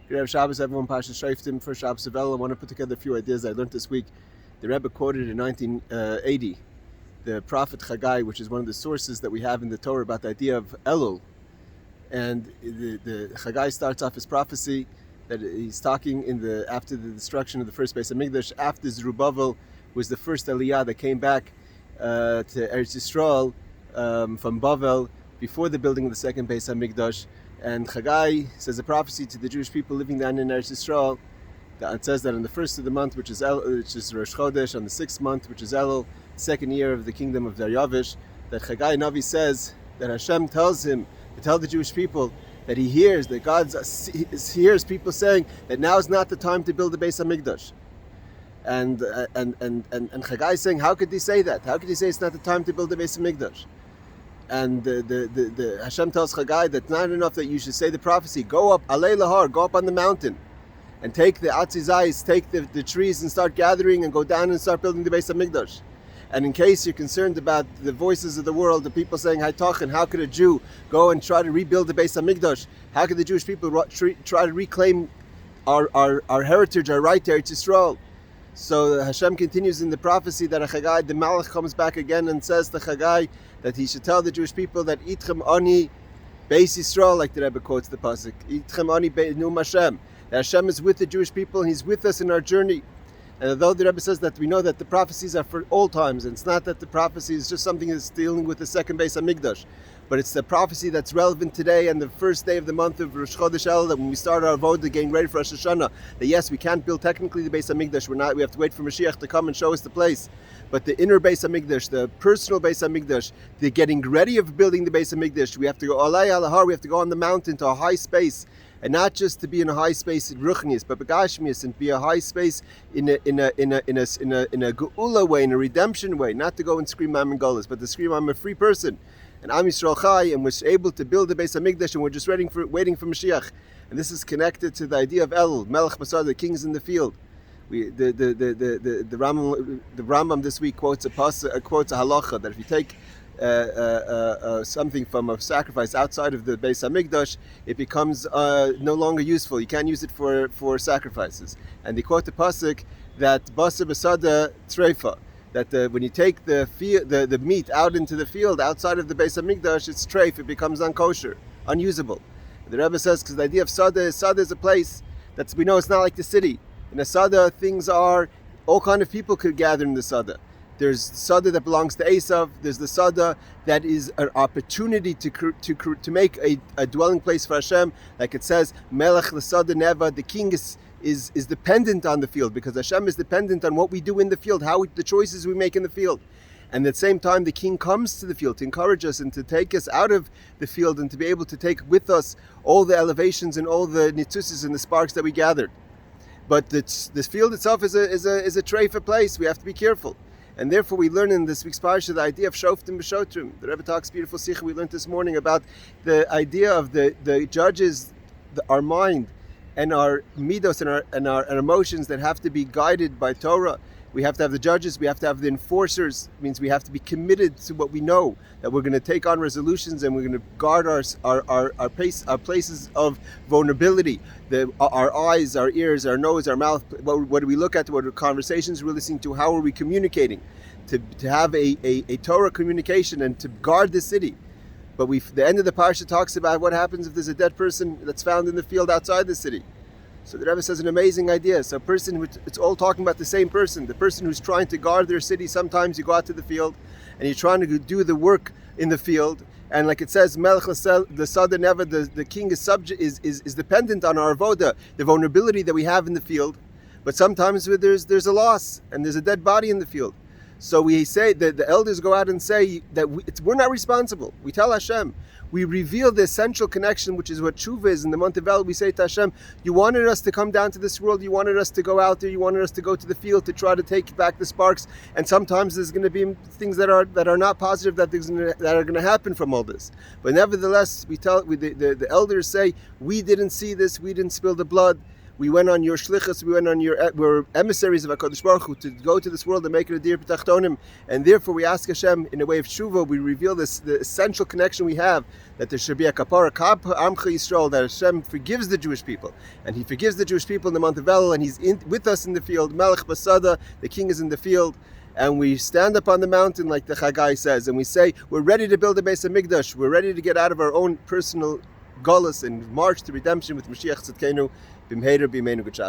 Good have Shabbos, everyone. Parshas Shoftim for Shabbos of El. I want to put together a few ideas I learned this week. The Rebbe quoted in 1980 the prophet Haggai, which is one of the sources that we have in the Torah about the idea of Elul. And the Haggai starts off his prophecy that he's talking after the destruction of the first Beis Hamikdash, after Zerubbabel was the first Aliyah that came back to Eretz Yisrael from Bavel before the building of the second Beis Hamikdash. And Haggai says a prophecy to the Jewish people living down in Eretz Yisrael. It says that on the first of the month, which is Rosh Chodesh, on the 6th month, which is Elul, second year of the kingdom of Dariavish, that Haggai Navi says that Hashem tells him to tell the Jewish people that he hears, that God hears people saying that now is not the time to build the Beis Hamikdash. And Haggai is saying, how could he say that? How could he say it's not the time to build the Beis Hamikdash? And the Hashem tells Haggai that not enough that you should say the prophecy, go up, Alei Lahar, go up on the mountain, and take the atzizais, take the trees and start gathering and go down and start building the Beis Hamikdash. And in case you're concerned about the voices of the world, the people saying, Haytachin, how could a Jew go and try to rebuild the Beis Hamikdash? How could the Jewish people try to reclaim our heritage, our right to Eretz Yisrael? So Hashem continues in the prophecy that Haggai, the Malach comes back again and says to Haggai that he should tell the Jewish people that Itchem Ani Beis Yisrael, like the Rebbe quotes the pasuk, Itchem Ani Be'num Hashem. That Hashem is with the Jewish people and He's with us in our journey. And although the Rebbe says that we know that the prophecies are for all times, and it's not that the prophecy is just something that's dealing with the second Beis Hamikdash, but it's the prophecy that's relevant today and the first day of the month of Rosh Chodesh El, that when we start our avodah getting ready for Rosh Hashanah, that yes, we can't build technically the Beis Hamikdash. We have to wait for Mashiach to come and show us the place. But the inner Beis Hamikdash, the personal Beis Hamikdash, the getting ready of building the Beis Hamikdash, we have to go Alei Alahar, we have to go on the mountain to a high space. And not just to be in a high space in Ruchnius, but Begashmius, and be a high space in a Geula way, in a redemption way, not to go and scream I'm in Golas, but to scream I'm a free person. And Am Yisrael Chai, and we're able to build the Beis Hamikdash, and we're just waiting for Mashiach. And this is connected to the idea of El, Melech Basar, the kings in the field. The Rambam this week quotes a halacha that if you take something from a sacrifice outside of the Beis Hamikdash, it becomes no longer useful. You can't use it for sacrifices. And they quote the pasuk that Basa Besada Treifa, that when you take the meat out into the field outside of the Beis Hamikdash, it's treif, it becomes unkosher, unusable. The Rebbe says because the idea of Sada is a place that we know it's not like the city. In a Sada, things are, all kind of people could gather in the Sada. There's Sada that belongs to Esav. There's the Sada that is an opportunity to make a dwelling place for Hashem. Like it says, Melech l'Sada Neva, the king is dependent on the field, because Hashem is dependent on what we do in the field, the choices we make in the field. And at the same time, the king comes to the field to encourage us and to take us out of the field and to be able to take with us all the elevations and all the nitzusis and the sparks that we gathered. But this field itself is a treifa place. We have to be careful. And therefore we learn in this week's parsha the idea of Shoftim B'Shotrim. The Rebbe talks beautiful sikha we learned this morning about the idea of the judges, our mind, and our midos and our emotions that have to be guided by Torah. We have to have the judges, we have to have the enforcers. It means we have to be committed to what we know, that we're going to take on resolutions and we're going to guard our places of vulnerability, our eyes, our ears, our nose, our mouth. What do we look at? What conversations we're listening to? How are we communicating? To have a Torah communication and to guard the city. But the end of the parsha talks about what happens if there's a dead person that's found in the field outside the city. So the Rebbe says an amazing idea. So a person, it's all talking about the same person. The person who's trying to guard their city. Sometimes you go out to the field and you're trying to do the work in the field. And like it says, Melech the Sada Neva, the king is dependent on our avoda, the vulnerability that we have in the field. But sometimes there's a loss and there's a dead body in the field. So we say that the elders go out and say that we're not responsible. We tell Hashem, we reveal the essential connection, which is what tshuva is. In the month of El, we say to Hashem, you wanted us to come down to this world, you wanted us to go out there, you wanted us to go to the field to try to take back the sparks. And sometimes there's going to be things that are not positive that are going to happen from all this. But nevertheless, the elders say, we didn't see this, we didn't spill the blood. We went on your shlichus. We're emissaries of HaKadosh Baruch Hu to go to this world and make it a dir b'tachtonim. And therefore, we ask Hashem in a way of tshuva. We reveal the essential connection we have, that there should be a kapara amcha Yisrael, that Hashem forgives the Jewish people, and He forgives the Jewish people in the month of Elul, and He's with us in the field. Melech Basada, the King is in the field. And we stand up on the mountain like the Chagai says, and we say, we're ready to build a Beis HaMikdash. We're ready to get out of our own personal galus and march to redemption with Mashiach Tzidkenu. B'mheira b'meinu. Good Shabbos.